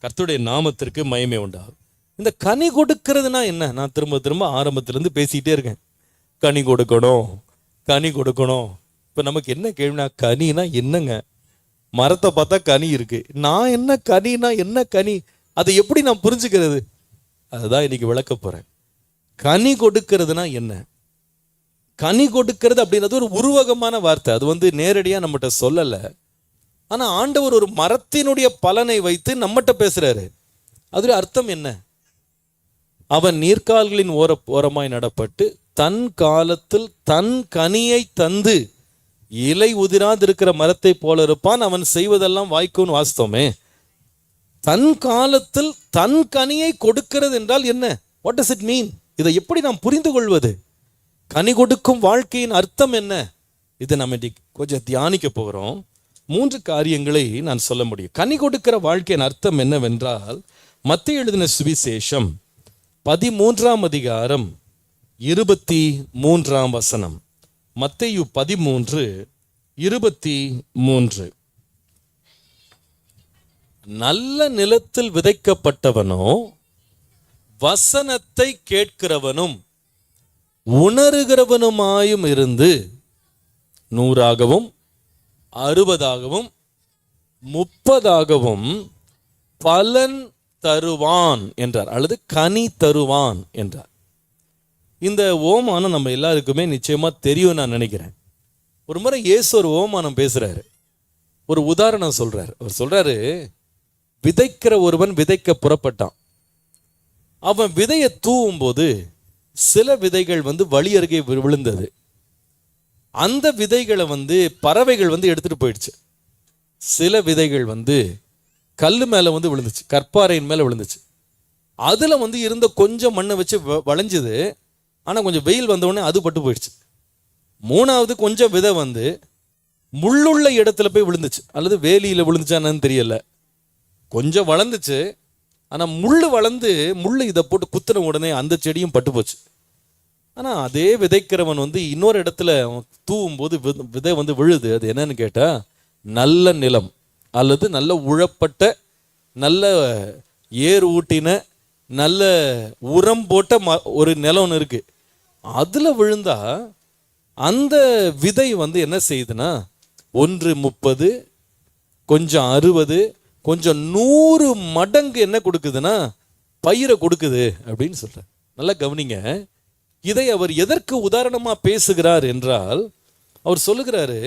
கர்த்தருடைய நாமத்திற்கு மகிமை உண்டாகும். இந்த கனி கொடுக்கிறதுனா என்ன? நான் திரும்ப திரும்ப ஆரம்பத்திலேருந்து பேசிக்கிட்டே இருக்கேன். கனி கொடுக்கணும், கனி கொடுக்கணும். இப்போ நமக்கு என்ன கேள்வினா, கனினா என்னங்க? மரத்தை பார்த்தா கனி இருக்கு, நான் என்ன கனினா என்ன கனி? அதை எப்படி நான் புரிஞ்சுக்கிறது? அதுதான் இன்னைக்கு விளக்க போறேன். கனி கொடுக்கிறதுனா என்ன? கனி கொடுக்கிறது அப்படின்றது ஒரு உருவகமான வார்த்தை. அது நேரடியாக நம்மகிட்ட சொல்லலை. ஆனால் ஆண்டவர் ஒரு மரத்தினுடைய பலனை வைத்து நம்மகிட்ட பேசுறாரு. அதுல அர்த்தம் என்ன? அவன் நீர்க்கால்களின் ஓரமாய் நடப்பட்டு தன் காலத்தில் தன் கனியை தந்து இலை உதிராது இருக்கிற மரத்தை போல இருப்பான், அவன் செய்வதெல்லாம் வாய்க்கும்னு வாஸ்தவமே. தன் காலத்தில் தன் கனியை கொடுக்கிறது என்றால் என்ன? What does it mean? இதை எப்படி நாம் புரிந்து கொள்வது? கனி கொடுக்கும் வாழ்க்கையின் அர்த்தம் என்ன? இதை நம்ம இன்னைக்கு கொஞ்சம் தியானிக்க போகிறோம். 3 காரியங்களை நான் சொல்ல முடியும். கனி கொடுக்கிற வாழ்க்கையின் அர்த்தம் என்னவென்றால், மத்தேயு எழுதின சுவிசேஷம் 13ஆம் அதிகாரம் 23ஆம் வசனம். மத்தேயு 13:23. நல்ல நிலத்தில் விதைக்கப்பட்டவனோ வசனத்தை கேட்கிறவனும் உணர்கிறவனுமாயும் இருந்து 100ஆகவும் 60ஆகவும் 30ஆகவும் பலன் தருவான் என்றார், அல்லது கனி தருவான் என்றார். இந்த ஓமானம் நம்ம எல்லாருக்குமே நிச்சயமா தெரியும் நான் நினைக்கிறேன். ஒரு முறை இயேசு ஒரு ஓமானம் பேசுறாரு, ஒரு உதாரணம் சொல்றாரு. அவர் சொல்றாரு, விதைக்கிற ஒருவன் விதைக்க புறப்பட்டான். அவன் விதையை தூவும் போது சில விதைகள் வழி அருகே விழுந்தது. அந்த விதைகளை பறவைகள் எடுத்துட்டு போயிடுச்சு. சில விதைகள் கல்லு மேல விழுந்துச்சு, கற்பாறையின் மேல விழுந்துச்சு. அதுல இருந்த கொஞ்சம் மண்ணை வச்சு வளைஞ்சுது. ஆனா கொஞ்சம் வெயில் வந்தவுடனே அது பட்டு போயிடுச்சு. 3வது கொஞ்சம் விதை முள்ளுள்ள இடத்துல போய் விழுந்துச்சு, அல்லது வேலியில விழுந்துச்சான்னு தெரியல. கொஞ்சம் வளர்ந்துச்சு, ஆனா முள்ளு வளர்ந்து முள்ளு இதை போட்டு குத்துன உடனே அந்த செடியும் பட்டு போச்சு. ஆனா அதே விதைக்கிறவன் இன்னொரு இடத்துல தூவும் போது விதை விழுது. அது என்னன்னு கேட்டா, நல்ல நிலம், அல்லது நல்ல உழப்பட்ட, நல்ல ஏர் ஊட்டின, நல்ல உரம் போட்ட ஒரு நிலம் ஒன்று இருக்கு. அதுல விழுந்தா அந்த விதை என்ன செய்யுதுன்னா, 1 30, கொஞ்சம் 60, கொஞ்சம் 100 மடங்கு என்ன கொடுக்குதுன்னா பயிரை கொடுக்குது அப்படின்னு சொல்ற. நல்லா கவனிங்க. இதை அவர் எதற்கு உதாரணமா பேசுகிறார் என்றால், அவர் சொல்லுகிறாரு,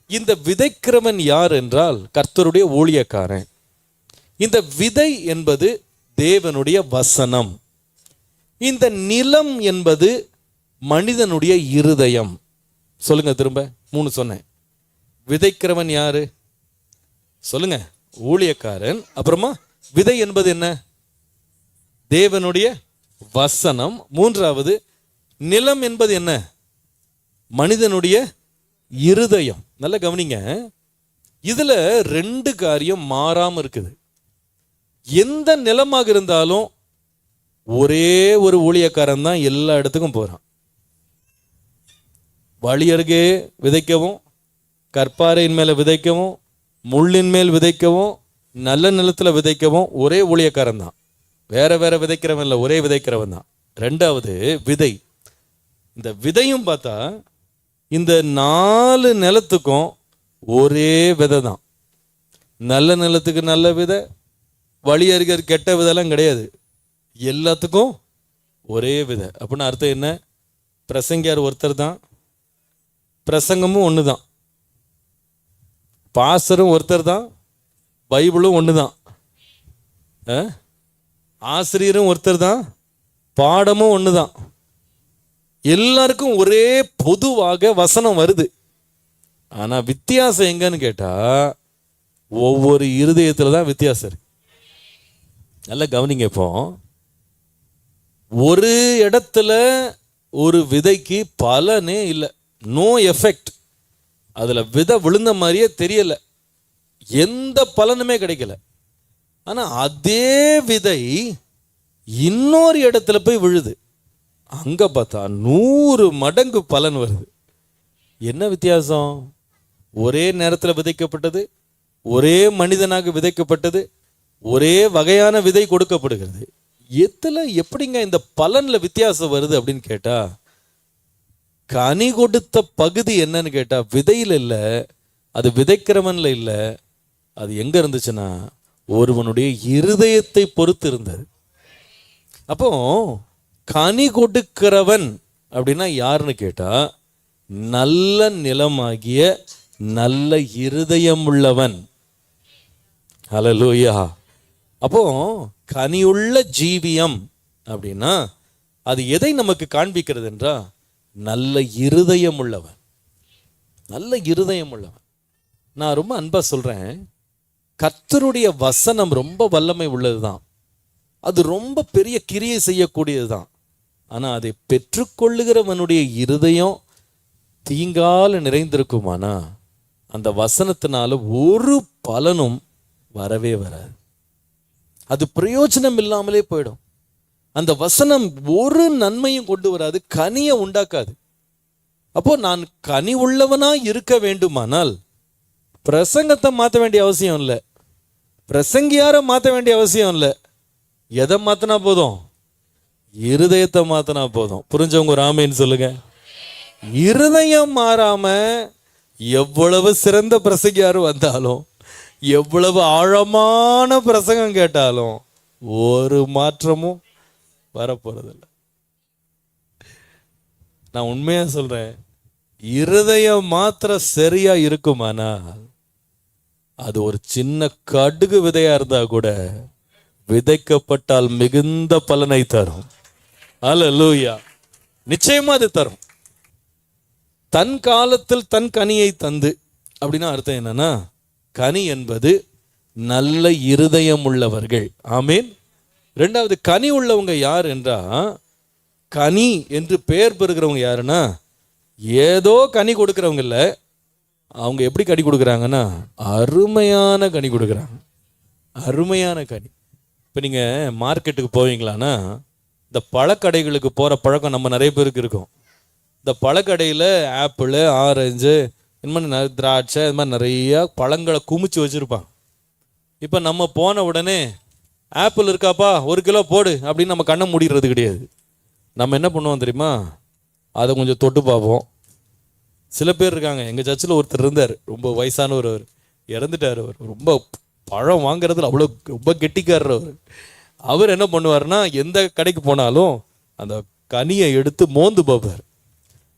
இந்த விதைக்கிறவன் யார் என்றால் கர்த்தருடைய ஊழியக்காரன். இந்த விதை என்பது தேவனுடைய வசனம். இந்த நிலம் என்பது மனிதனுடைய இருதயம். சொல்லுங்க திரும்ப, 3 சொன்னேன். விதைக்கிறவன் யாரு? சொல்லுங்க, ஊழியக்காரன். அப்புறமா விதை என்பது என்ன? தேவனுடைய வசனம். 3வது நிலம் என்பது என்ன? மனிதனுடைய இருதயம். நல்ல கவனிங்க. இதுல 2 காரியம் மாறாம இருக்குது. எந்த நிலமாக இருந்தாலும் ஒரே ஒரு ஊழியக்காரன் தான் எல்லா இடத்துக்கும் போறான். வழி அருகே விதைக்கவும், கற்பாறையின் மேல விதைக்கவும், முள்ளின் மேல் விதைக்கவும், நல்ல நிலத்துல விதைக்கவும் ஒரே ஊழியக்காரன் தான். வேற வேற விதைக்கிறவன் இல்லை, ஒரே விதைக்கிறவன் தான். 2வது விதை. இந்த விதையும் பார்த்தா இந்த 4 நிலத்துக்கும் ஒரே விதை தான். நல்ல நிலத்துக்கு நல்ல விதை, வழி அருகே கெட்ட விதைலாம் கிடையாது. எல்லாத்துக்கும் ஒரே விதை. அப்படின்னு அர்த்தம் என்ன? பிரசங்கியார் ஒருத்தர் தான், பிரசங்கமும் ஒன்று தான், பாஸ்டரும் ஒருத்தர் தான், பைபிளும் ஒன்று தான், ஆசிரியரும் ஒருத்தர் தான், பாடமும் ஒன்று தான். எல்லாருக்கும் ஒரே பொதுவாக வசனம் வருது. ஆனா வித்தியாசம் எங்கன்னு கேட்டா, ஒவ்வொரு இருதயத்துல தான் வித்தியாசம் இருக்கு. நல்லா கவனிங்க. இப்போ ஒரு இடத்துல ஒரு விதைக்கு பலனே இல்லை, நோ எஃபெக்ட். அதுல விதை விழுந்த மாதிரியே தெரியல, எந்த பலனுமே கிடைக்கல. ஆனா அதே விதை இன்னொரு இடத்துல போய் விழுது, அங்க பார்த்தா 100 மடங்கு பலன் வருது. என்ன வித்தியாசம்? ஒரே நேரத்தில் விதைக்கப்பட்டது, ஒரே மனிதனாக விதைக்கப்பட்டது, ஒரே வகையான விதை கொடுக்கப்படுகிறது. எப்படிங்க இந்த பலன்ல வித்தியாசம் வருது அப்படின்னு கேட்டா, கனி கொடுத்த பகுதி என்னன்னு கேட்டா விதையில இல்லை, அது விதைக்கிறவன்ல இல்லை, அது எங்க இருந்துச்சுன்னா ஒருவனுடைய இருதயத்தை பொறுத்து இருந்தது. அப்போ கனி கொடுக்கிறவன் அப்படின்னா யாருன்னு கேட்டா, நல்ல நிலமாகிய நல்ல இருதயம் உள்ளவன். ஹல்லேலூயா. அப்போ கனியுள்ள ஜீவியம் அப்படின்னா அது எதை நமக்கு காண்பிக்கிறது என்றா, நல்ல இருதயம் உள்ளவன். நல்ல இருதயம் உள்ளவன். நான் ரொம்ப அன்பா சொல்றேன், கர்த்தருடைய வசனம் ரொம்ப வல்லமை உள்ளதுதான், அது ரொம்ப பெரிய கிரியை செய்யக்கூடியதுதான். ஆனா அதை பெற்றுக்கொள்ளுகிறவனுடைய இருதயம் தீங்கால நிறைந்திருக்குமானா அந்த வசனத்தினால ஒரு பலனும் வரவே வராது. அது பிரயோஜனம் இல்லாமலே போயிடும். அந்த வசனம் ஒரு நன்மையும் கொண்டு வராது, கனியை உண்டாக்காது. அப்போ நான் கனி உள்ளவனா இருக்க வேண்டுமானால் பிரசங்கத்தை மாற்ற வேண்டிய அவசியம் இல்லை, பிரசங்கியார மாற்ற வேண்டிய அவசியம் இல்லை. எதை மாத்தினா போதும்? இருதயத்தை மாத்தினா போதும். புரிஞ்சவங்க ஒரு ஆமேன்னு சொல்லுங்க. இருதயம் மாறாம எவ்வளவு சிறந்த பிரசங்கியார் வந்தாலும், எவ்வளவு ஆழமான பிரசங்கம் கேட்டாலும் ஒரு மாற்றமும் வரப்போறதில்லை. நான் உண்மையா சொல்றேன், இருதயம் மாத்திரம் சரியா இருக்குமானா அது ஒரு சின்ன கடுகு விதையா இருந்தா கூட விதைக்கப்பட்டால் மிகுந்த பலனை தரும். அல்லேலூயா. நிச்சயமா அது தரும். தன் காலத்தில் தன் கனியை தந்து அப்படின்னா அர்த்தம் என்னன்னா, கனி என்பது நல்ல இருதயம் உள்ளவர்கள். ஆமீன். ரெண்டாவது, கனி உள்ளவங்க யார் என்றா, கனி என்று பெயர் பெறுகிறவங்க யாருன்னா, ஏதோ கனி கொடுக்கிறவங்க இல்லை, அவங்க எப்படி கனி கொடுக்குறாங்கன்னா அருமையான கனி கொடுக்குறாங்க. அருமையான கனி. இப்போ நீங்கள் மார்க்கெட்டுக்கு போவீங்களான்னா, இந்த பழக்கடைகளுக்கு போகிற பழக்கம் நம்ம நிறைய பேருக்கு இருக்கும். இந்த பழக்கடையில் ஆப்பிள், ஆரஞ்சு, இந்த மாதிரி திராட்சை, இது மாதிரி நிறையா பழங்களை குமிச்சு வச்சுருப்பாங்க. இப்போ நம்ம போன உடனே ஆப்பிள் இருக்காப்பா 1 கிலோ போடு அப்படின்னு நம்ம கண்ணை மூடிடுறது கிடையாது. நம்ம என்ன பண்ணுவோம் தெரியுமா, அதை கொஞ்சம் தொட்டு பார்ப்போம். சில பேர் இருக்காங்க, எங்கள் சர்ச்சில் ஒருத்தர் இருந்தார், ரொம்ப வயசானவர், அவர் இறந்துட்டார். அவர் ரொம்ப பழம் வாங்குறதுல அவ்வளோ ரொம்ப கெட்டிக்காரர். அவர் என்ன பண்ணுவார்னா, எந்த கடைக்கு போனாலும் அந்த கனியை எடுத்து மோந்து பார்ப்பார்.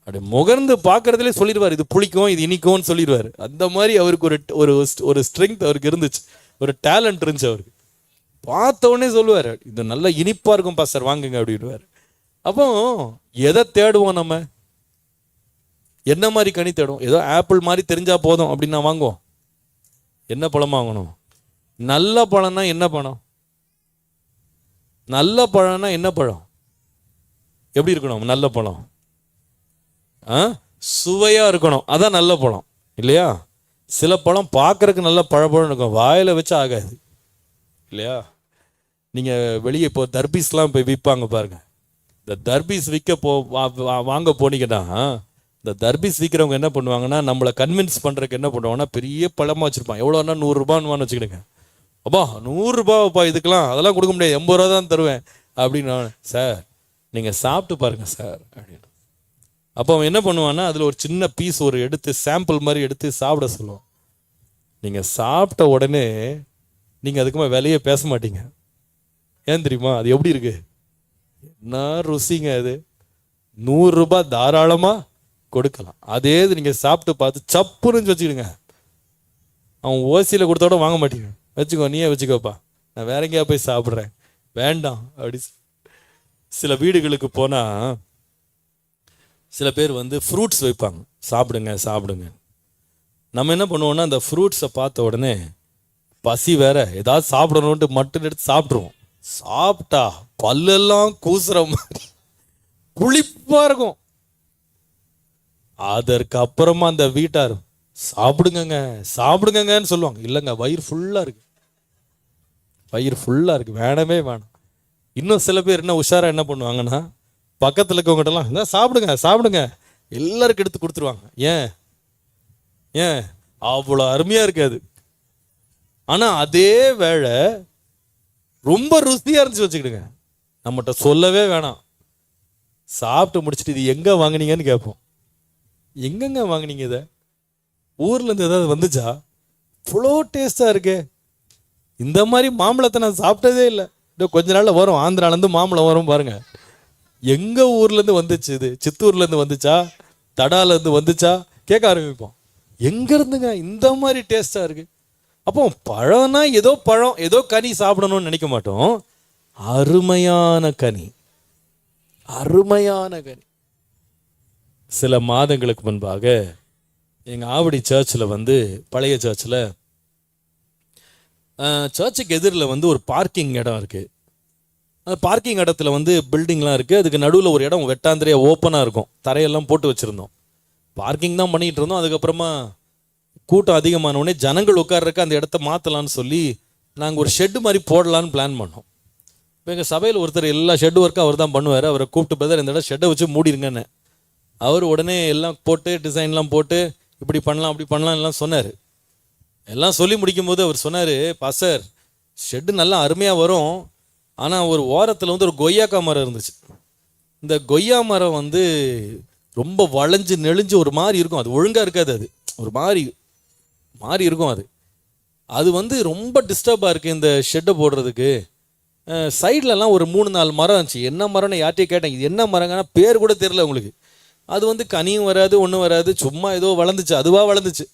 அப்படி முகர்ந்து பார்க்கறதுலே சொல்லிடுவார், இது புளிக்கும், இது இனிக்கும்னு சொல்லிடுவார். அந்த மாதிரி அவருக்கு ஒரு ஒரு ஸ்ட்ரென்த் அவருக்கு இருந்துச்சு, ஒரு டேலண்ட் இருந்துச்சு அவருக்கு. பார்த்த உடனே சொல்லுவார், இது நல்லா இனிப்பா இருக்கும் பாஸ்டர், வாங்குங்க அப்படின்வார். அப்போ எதை தேடுவோம் நம்ம? என்ன மாதிரி கனி தேடுவோம்? ஏதோ ஆப்பிள் மாதிரி தெரிஞ்சா போதும் அப்படின்னு நான் வாங்குவோம். என்ன பழம் வாங்கணும்? நல்ல பழம்னா என்ன பழம்? நல்ல பழம்னா என்ன பழம்? எப்படி இருக்கணும் நல்ல பழம்? சுவையா இருக்கணும், அதான் நல்ல பழம் இல்லையா? சில பழம் பார்க்கறதுக்கு நல்ல பழப்பழம் இருக்கும், வாயில வச்சு ஆகாது இல்லையா? நீங்க வெளியே இப்போ தர்பீஸ்லாம் போய் விற்பாங்க பாருங்க. இந்த தர்பீஸ் வாங்க போனீங்கன்னா, இந்த தர்பீஸ் விற்கிறவங்க என்ன பண்ணுவாங்கன்னா, நம்மளை கன்வின்ஸ் பண்றதுக்கு என்ன பண்ணுவாங்கன்னா, பெரிய பழமா வச்சிருப்பான். எவ்வளோன்னா 100 ரூபான்னு வச்சுக்கிடுங்க. அப்பா 100 ரூபாப்பா, இதுக்கெல்லாம் அதெல்லாம் கொடுக்க முடியாது, 80 ரூபா தான் தருவேன் அப்படின்னு. சார் நீங்க சாப்பிட்டு பாருங்க சார் அப்படின்னு. அப்போ அவன் என்ன பண்ணுவான்னா, அதில் ஒரு சின்ன பீஸ் எடுத்து சாம்பிள் மாதிரி எடுத்து சாப்பிட சொல்லுவான். நீங்கள் சாப்பிட்ட உடனே நீங்கள் அதுக்குமா விலையே பேச மாட்டீங்க. ஏன் தெரியுமா? அது எப்படி இருக்கு, என்ன ருசிங்க அது. 100 ரூபாய் தாராளமாக கொடுக்கலாம். அதே இது நீங்கள் சாப்பிட்டு பார்த்து சப்புன்னு வச்சுக்கிடுங்க, அவன் ஓசியில் கொடுத்தோட வாங்க மாட்டீங்க. வச்சுக்கோ, நீயே வச்சுக்கோப்பா, நான் வேற எங்கேயா போய் சாப்பிட்றேன், வேண்டாம் அப்படி. சில வீடுகளுக்கு போனால் சில பேர் ஃப்ரூட்ஸ் வைப்பாங்க, சாப்பிடுங்க சாப்பிடுங்க. நம்ம என்ன பண்ணுவோம்னா, அந்த ஃப்ரூட்ஸை பார்த்த உடனே பசி வேற, ஏதாவது சாப்பிடணுன்ட்டு மட்டும் எடுத்து சாப்பிட்ருவோம். சாப்பிட்டா பல்லெல்லாம் கூசுற மாதிரி புளிப்பா இருக்கும். அதற்கு அப்புறமா அந்த வீட்டார் சாப்பிடுங்க சாப்பிடுங்கன்னு சொல்லுவாங்க. இல்லைங்க, வயிறு ஃபுல்லாக இருக்கு, வயிறு ஃபுல்லாக இருக்கு, வேணவே வேணாம். இன்னும் சில பேர் என்ன உஷாரா என்ன பண்ணுவாங்கன்னா, பக்கத்தில் இருக்கவங்ககிட்டலாம் என்ன சாப்பிடுங்க சாப்பிடுங்க எல்லாருக்கும் எடுத்து கொடுத்துருவாங்க. ஏன் ஏன் அவ்வளோ அருமையாக இருக்காது. ஆனால் அதே வேளை ரொம்ப ருசியா இருந்துச்சு வச்சுக்கிடுங்க, நம்மகிட்ட சொல்லவே வேணாம். சாப்பிட்டு முடிச்சுட்டு இது எங்க வாங்கினீங்கன்னு கேட்போம். எங்கெங்க வாங்கினீங்க இதை? ஊர்ல இருந்து ஏதாவது வந்துச்சா? இவ்வளோ டேஸ்டா இருக்கே, இந்த மாதிரி மாம்பழத்தை நான் சாப்பிட்டதே இல்லை. இன்னும் கொஞ்ச நாள்ல வரும், ஆந்திராலேருந்து மாம்பழம் வரும் பாருங்க. எங்க ஊர்ல இருந்து வந்துச்சு இது? சித்தூர்ல இருந்து வந்துச்சா, தடால இருந்து வந்துச்சா கேட்க ஆரம்பிப்போம். எங்க இருந்துங்க இந்த மாதிரி டேஸ்டா இருக்கு? அப்போ பழம்னா ஏதோ பழம், ஏதோ கனி சாப்பிடணும்னு நினைக்க மாட்டோம். அருமையான கனி, அருமையான கனி. சில மாதங்களுக்கு முன்பாக எங்கள் ஆவடி சர்ச்சில் பழைய சர்ச்சில் சர்ச்சுக்கு எதிரில் ஒரு பார்க்கிங் இடம் இருக்குது. அந்த பார்க்கிங் இடத்துல பில்டிங்லாம் இருக்குது. அதுக்கு நடுவில் ஒரு இடம் வெட்டாந்திரையாக ஓப்பனாக இருக்கும், தரையெல்லாம் போட்டு வச்சுருந்தோம். பார்க்கிங் தான் பண்ணிகிட்டு இருந்தோம். அதுக்கப்புறமா கூட்டம் அதிகமானவுடனே ஜனங்கள் உட்கார்றதுக்கு அந்த இடத்த மாற்றலான்னு சொல்லி நாங்கள் ஒரு ஷெட்டு மாதிரி போடலான்னு பிளான் பண்ணோம். இப்போ எங்கள் சபையில் ஒருத்தர் எல்லா ஷெட்டு ஒர்க்கும் அவர் தான் பண்ணுவார். அவரை கூப்பிட்டு பிரதர் இந்த இடம் ஷெட்டை வச்சு மூடிடுங்கன்னு. அவர் உடனே எல்லாம் போட்டு டிசைன்லாம் போட்டு இப்படி பண்ணலாம் அப்படி பண்ணலாம் எல்லாம் சொன்னார். எல்லாம் சொல்லி முடிக்கும்போது அவர் சொன்னார், பாஸ்டர் ஷெட்டு நல்லா அருமையாக வரும், ஆனால் ஒரு ஓரத்தில் ஒரு கொய்யாக்கா மரம் இருந்துச்சு. இந்த கொய்யா மரம் ரொம்ப வளைஞ்சு நெளிஞ்சு ஒரு மாதிரி இருக்கும், அது ஒழுங்காக இருக்காது, அது ஒரு மாதிரி இருக்கும். அது ரொம்ப டிஸ்டர்பாக இருக்குது இந்த ஷெட்டை போடுறதுக்கு. சைட்லலாம் ஒரு 3-4 மரம் இருந்துச்சு. என்ன மரம்னு யார்ட்டையும் கேட்டேன், இது என்ன மரங்கன்னா பேர் கூட தெரியல உங்களுக்கு. அது கனியும் வராது ஒன்றும் வராது, சும்மா ஏதோ வளர்ந்துச்சு, அதுவாக வளர்ந்துச்சு.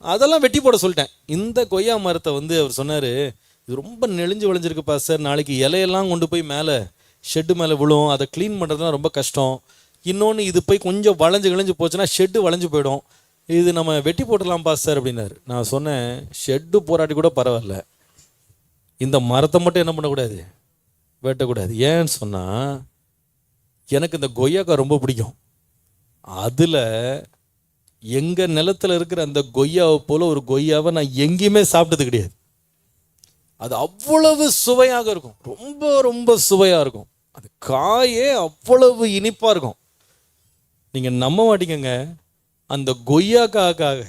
அதெல்லாம் வெட்டி போட சொல்லிட்டேன். இந்த கொய்யா மரத்தை அவர் சொன்னார், இது ரொம்ப நெளிஞ்சு விளைஞ்சிருக்கு பாஸ்டர், நாளைக்கு இலையெல்லாம் கொண்டு போய் மேலே ஷெட்டு மேலே விழும், அதை க்ளீன் பண்ணுறதுலாம் ரொம்ப கஷ்டம். இன்னொன்று இது போய் கொஞ்சம் வளைஞ்சு போச்சுன்னா ஷெட்டு வளைஞ்சு போயிடும், இது நம்ம வெட்டி போட்டுடலாம் பாஸ்டர் அப்படின்னாரு. நான் சொன்னேன், ஷெட்டு போராட்டி கூட பரவாயில்ல, இந்த மரத்தை மட்டும் என்ன பண்ணக்கூடாது, வெட்டக்கூடாது. ஏன்னு சொன்னால் எனக்கு இந்த கொய்யாக்கா ரொம்ப பிடிக்கும். அதில் எங்கள் நிலத்தில் இருக்கிற அந்த கொய்யாவை போல் ஒரு கொய்யாவை நான் எங்கேயுமே சாப்பிட்டது கிடையாது. அது அவ்வளவு சுவையாக இருக்கும், ரொம்ப ரொம்ப சுவையாக இருக்கும். அது காயே அவ்வளவு இனிப்பாக இருக்கும். நீங்கள் நம்ப மாட்டீங்கங்க, அந்த கொய்யாக்காக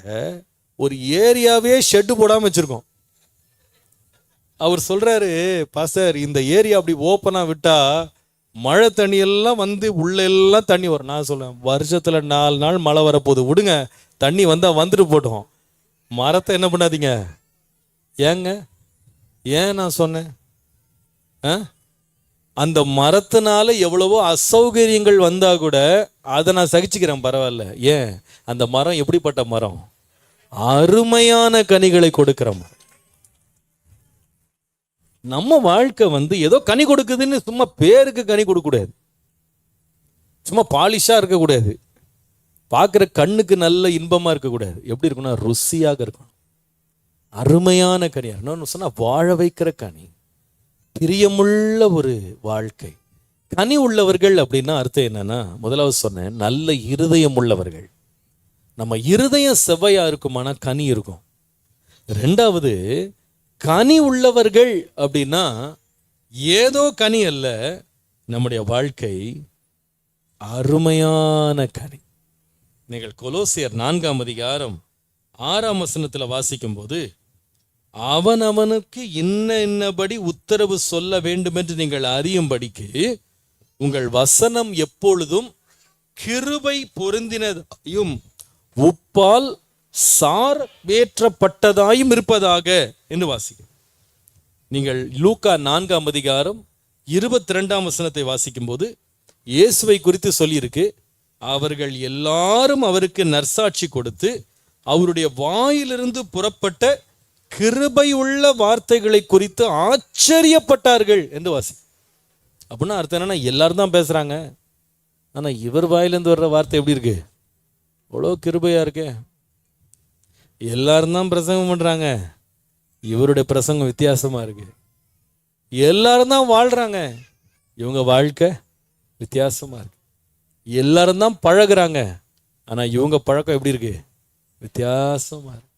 ஒரு ஏரியாவே ஷெட்டு போடாமல் வச்சுருக்கோம். அவர் சொல்கிறாரு, பாஸ்டர் இந்த ஏரியா அப்படி ஓப்பனாக விட்டால் மழை தண்ணியெல்லாம் உள்ளெல்லாம் தண்ணி வரும். நான் சொல்லுவேன், வருஷத்தில் 4 நாள் மழை வரப்போகுது, விடுங்க, தண்ணி வந்தால் வந்துட்டு போட்டோம், மரத்தை என்ன பண்ணாதீங்க. ஏங்க ஏன் நான் சொன்னேன், அந்த மரத்தினால எவ்வளவோ அசௌகரியங்கள் வந்தால் கூட அதை நான் சகிச்சுக்கிறேன், பரவாயில்ல. ஏன், அந்த மரம் எப்படிப்பட்ட மரம், அருமையான கனிகளை கொடுக்கிற மரம். நம்ம வாழ்க்கை ஏதோ கனி கொடுக்குதுன்னு சும்மா பேருக்கு கனி கொடுக்கக்கூடாது, சும்மா பாலிஷாக இருக்கக்கூடாது, பார்க்குற கண்ணுக்கு நல்ல இன்பமாக இருக்கக்கூடாது. எப்படி இருக்குன்னா ருசியாக இருக்கணும், அருமையான கனியாக. இன்னொன்று சொன்னால் வாழ வைக்கிற கனி, பிரியமுள்ள ஒரு வாழ்க்கை. கனி உள்ளவர்கள் அப்படின்னா அர்த்தம் என்னன்னா, முதலாவது சொன்னேன், நல்ல இருதயம் உள்ளவர்கள். நம்ம இருதயம் செவ்வையாக இருக்குமானா கனி இருக்கும். ரெண்டாவது, கனி உள்ளவர்கள் அப்படின்னா ஏதோ கனி அல்ல, நம்முடைய வாழ்க்கை அருமையான கனி. நீங்கள் கொலோசியர் 4ஆம் அதிகாரம் 6ஆம் வசனத்தில் வாசிக்கும் போது, அவனவனுக்கு இன்னபடி உத்தரவு சொல்ல வேண்டும் என்று நீங்கள் அறியும்படிக்கு உங்கள் வசனம் எப்பொழுதும் கிருபை பொருந்தினதாயும் உப்பால் சார் வேற்றப்பட்டதாயும் இருப்பதாக என்று வாசிக்கும். நீங்கள் லூக்கா 4ஆம் அதிகாரம் 22ஆம் வசனத்தை வாசிக்கும் போது இயேசுவை குறித்து சொல்லியிருக்கு, அவர்கள் எல்லாரும் அவருக்கு நற்சாட்சி கொடுத்து அவருடைய வாயிலிருந்து புறப்பட்ட கிருபை உள்ள வார்த்தைகளை குறித்து ஆச்சரியப்பட்டார்கள் என்று வாசி. அப்படின்னா அர்த்தம் என்னன்னா, எல்லாரும் தான் பேசுறாங்க, ஆனா இவர் வாயிலிருந்து வர்ற வார்த்தை எப்படி இருக்கு, அவ்வளோ கிருபையா இருக்கே. எல்லாரும் தான் பிரசங்கம் பண்றாங்க, இவருடைய பிரசங்கம் வித்தியாசமா இருக்கு. எல்லாரும் தான் வாழ்றாங்க, இவங்க வாழ்க்கை வித்தியாசமா இருக்கு. எல்லாரும் தான் பழகுறாங்க, ஆனா இவங்க பழக்கம் எப்படி இருக்கு, வித்தியாசமா இருக்கு.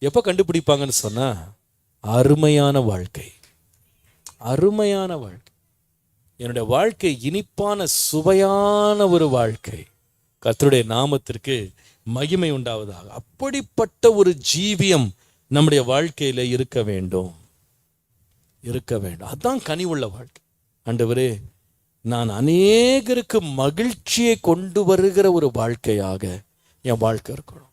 எப்போ கண்டுபிடிப்பாங்கன்னு சொன்னா, அருமையான வாழ்க்கை, அருமையான வாழ்க்கை, என்னுடைய வாழ்க்கை இனிப்பான சுவையான ஒரு வாழ்க்கை, கர்த்தருடைய நாமத்திற்கு மகிமை உண்டாவதாக. அப்படிப்பட்ட ஒரு ஜீவியம் நம்முடைய வாழ்க்கையில இருக்க வேண்டும். இருக்க வேண்டும். அதுதான் கனி உள்ள வாழ்க்கை. ஆண்டவரே, நான் அநேகருக்கு மகிழ்ச்சியை கொண்டு வருகிற ஒரு வாழ்க்கையாக என் வாழ்க்கை இருக்கணும்.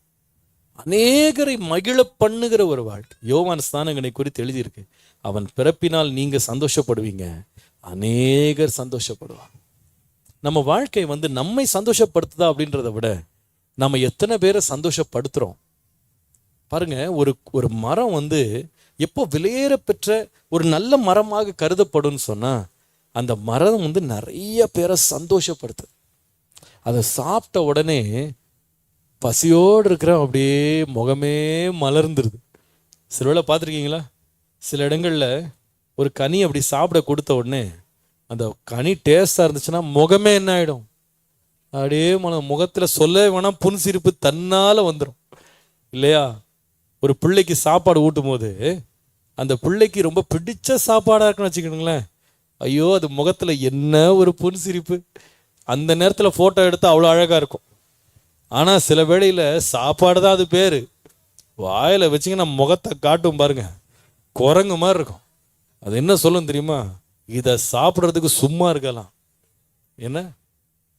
அநேகரை மகிழ பண்ணுகிற ஒரு வாழ்க்கை. யோவான் ஸ்நானகனை குறித்து எழுதியிருக்கு, அவன் பிறப்பினால் நீங்க சந்தோஷப்படுவீங்க, அநேகர் சந்தோஷப்படுவாங்க. நம்ம வாழ்க்கை நம்மை சந்தோஷப்படுத்துதா அப்படின்றத விட நம்ம எத்தனை பேரை சந்தோஷப்படுத்துறோம் பாருங்க. ஒரு மரம் எப்போ விலையேற பெற்ற ஒரு நல்ல மரமாக கருதப்படும் சொன்னா, அந்த மரம் நிறைய பேரை சந்தோஷப்படுத்துது. அதை சாப்பிட்ட உடனே பசியோடு இருக்கிற அப்படியே முகமே மலர்ந்துருது. சில வேளை பார்த்துருக்கீங்களா, சில இடங்களில் ஒரு கனி அப்படி சாப்பிட கொடுத்த உடனே அந்த கனி டேஸ்டாக இருந்துச்சுன்னா முகமே என்ன ஆகிடும், அப்படியே முகத்தில் சொல்ல வேணாம் புன்சிரிப்பு தன்னால் வந்துடும் இல்லையா? ஒரு பிள்ளைக்கு சாப்பாடு ஊட்டும் போது அந்த பிள்ளைக்கு ரொம்ப பிடிச்ச சாப்பாடாக இருக்குன்னு வச்சுக்கணுங்களேன், ஐயோ அது முகத்தில் என்ன ஒரு புன்சிரிப்பு. அந்த நேரத்தில் ஃபோட்டோ எடுத்து அவ்வளோ அழகாக இருக்கும். ஆனால் சில வேளையில் சாப்பாடு தான் அது பேர், வாயில் வச்சிங்கன்னா முகத்தை காட்டும் பாருங்க, குரங்கு மாதிரி இருக்கும். அது என்ன சொல்லும் தெரியுமா, இதை சாப்பிட்றதுக்கு சும்மா இருக்கலாம், என்ன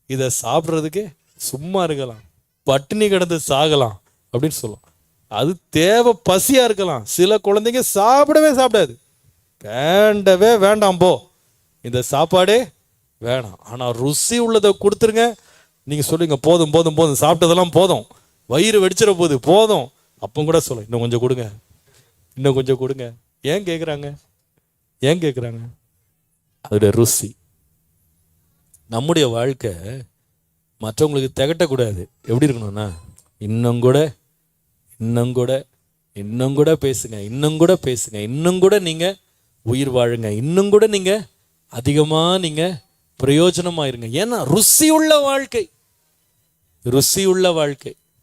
இதை சாப்பிட்றதுக்கு சும்மா இருக்கலாம், பட்டினி கிடந்து சாகலாம் அப்படின்னு சொல்லும். அது தேவை பசியாக இருக்கலாம். சில குழந்தைங்க சாப்பிடவே சாப்பிடாது, வேண்டவே வேண்டாம் போ இந்த சாப்பாடே வேணாம். ஆனால் ருசி உள்ளதை கொடுத்துருங்க, நீங்கள் சொல்லுங்க போதும் போதும் போதும் சாப்பிட்டதெல்லாம் போதும், வயிறு வெடிச்சிட போகுது போதும், அப்போ கூட சொல்ல இன்னும் கொஞ்சம் கொடுங்க, இன்னும் கொஞ்சம் கொடுங்க. ஏன் கேட்குறாங்க? ஏன் கேட்குறாங்க? அதோடைய ருசி. நம்முடைய வாழ்க்கை மற்றவங்களுக்கு திகட்டக்கூடாது. எப்படி இருக்கணும்னா, இன்னும் கூட இன்னும் கூட இன்னும் கூட பேசுங்க, இன்னும் கூட பேசுங்க, இன்னும் கூட நீங்கள் உயிர் வாழுங்க, இன்னும் கூட நீங்கள் அதிகமாக நீங்கள் பிரயோஜனமாக இருங்க. ஏன்னா ருசி உள்ள வாழ்க்கை, ருசி உள்ள வாழ்க்கை.